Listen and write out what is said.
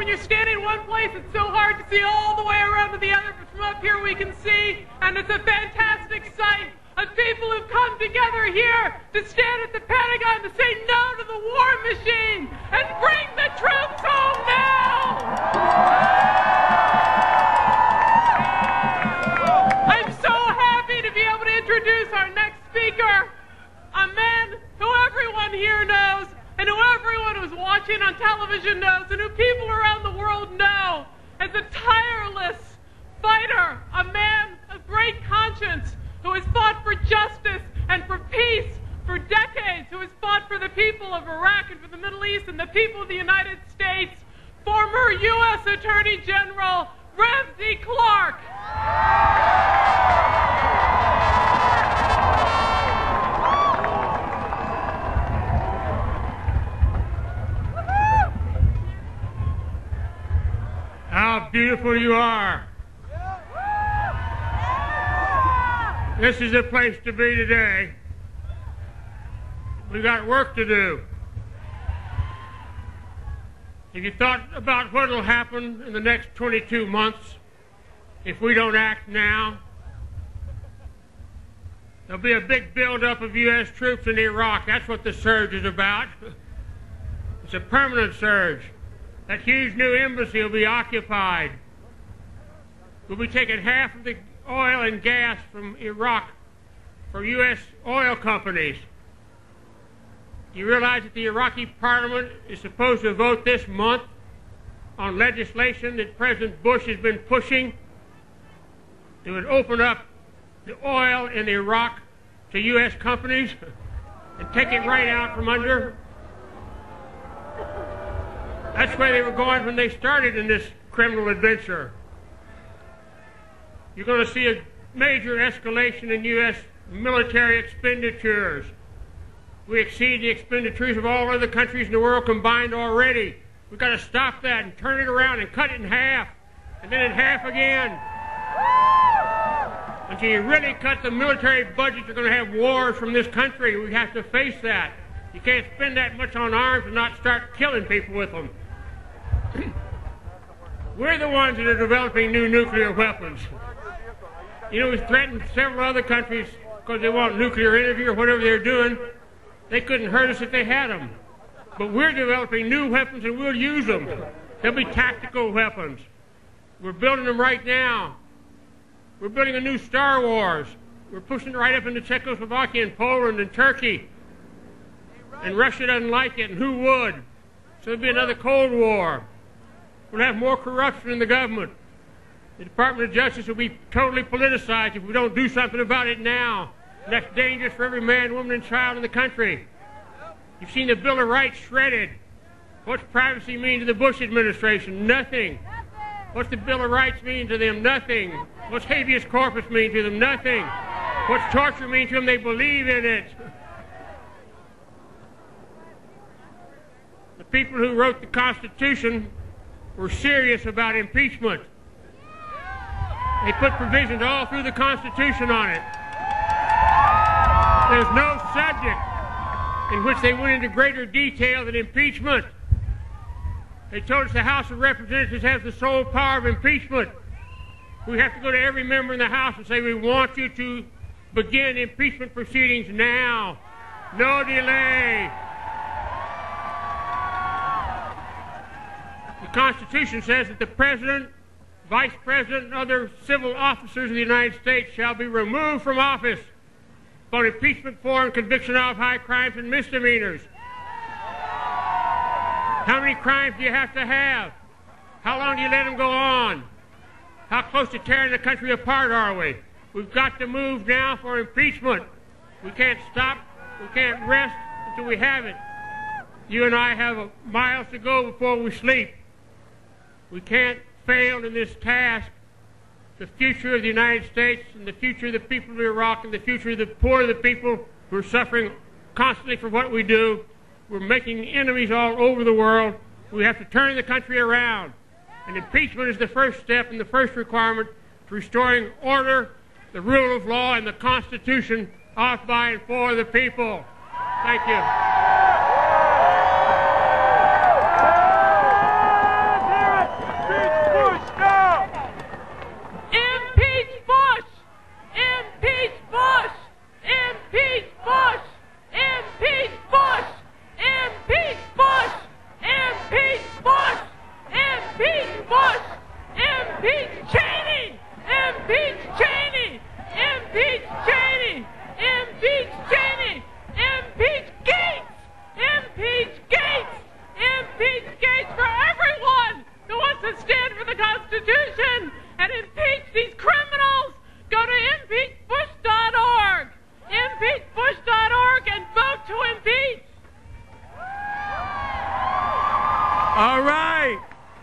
when you're standing in one place, it's so hard to see all the way around to the other, but from up here we can see, and it's a fantastic sight of people who've come together here to stand at the Pentagon to say no to the war machine and bring the troops home now! I'm so happy to be able to introduce our next speaker, a man who everyone here knows, and who everyone who's watching on television knows, and who people around the world know as a tireless fighter, a man of great conscience, who has fought for justice and for peace for decades, who has fought for the people of Iraq and for the Middle East and the people of the United States, former U.S. Attorney General Ramsey Clark. How beautiful you are. This is the place to be today. We got work to do. Have you thought about what will happen in the next 22 months if we don't act now? There'll be a big buildup of U.S. troops in Iraq. That's what the surge is about. It's a permanent surge. That huge new embassy will be occupied. We'll be taking half of the oil and gas from Iraq for U.S. oil companies. You realize that the Iraqi parliament is supposed to vote this month on legislation that President Bush has been pushing that would open up the oil in Iraq to U.S. companies and take it right out from under. That's where they were going when they started in this criminal adventure. You're going to see a major escalation in U.S. military expenditures. We exceed the expenditures of all other countries in the world combined already. We've got to stop that and turn it around and cut it in half, and then in half again. Until you really cut the military budget, you're going to have wars from this country. We have to face that. You can't spend that much on arms and not start killing people with them. We're the ones that are developing new nuclear weapons. You know, we've threatened several other countries because they want nuclear energy or whatever they're doing. They couldn't hurt us if they had them. But we're developing new weapons and we'll use them. They'll be tactical weapons. We're building them right now. We're building a new Star Wars. We're pushing it right up into Czechoslovakia and Poland and Turkey. And Russia doesn't like it, and who would? So there'll be another Cold War. We'll have more corruption in the government. The Department of Justice will be totally politicized if we don't do something about it now. And that's dangerous for every man, woman, and child in the country. You've seen the Bill of Rights shredded. What's privacy mean to the Bush administration? Nothing. What's the Bill of Rights mean to them? Nothing. What's habeas corpus mean to them? Nothing. What's torture mean to them? They believe in it. The people who wrote the Constitution were serious about impeachment. They put provisions all through the Constitution on it. There's no subject in which they went into greater detail than impeachment. They told us the House of Representatives has the sole power of impeachment. We have to go to every member in the House and say, we want you to begin impeachment proceedings now. No delay. The Constitution says that the President, Vice President, and other civil officers of the United States shall be removed from office for impeachment for and conviction of high crimes and misdemeanors. How many crimes do you have to have? How long do you let them go on? How close to tearing the country apart are we? We've got to move now for impeachment. We can't stop. We can't rest until we have it. You and I have miles to go before we sleep. We can't fail in this task. The future of the United States and the future of the people of Iraq and the future of the poor of the people who are suffering constantly for what we do. We're making enemies all over the world. We have to turn the country around. And impeachment is the first step and the first requirement to restoring order, the rule of law, and the Constitution of, by, and for the people. Thank you. Impeach Cheney! Impeach Cheney! Impeach Cheney! Impeach Cheney! Impeach Gates! Impeach Gates! Impeach Gates for everyone who wants to stand for the Constitution!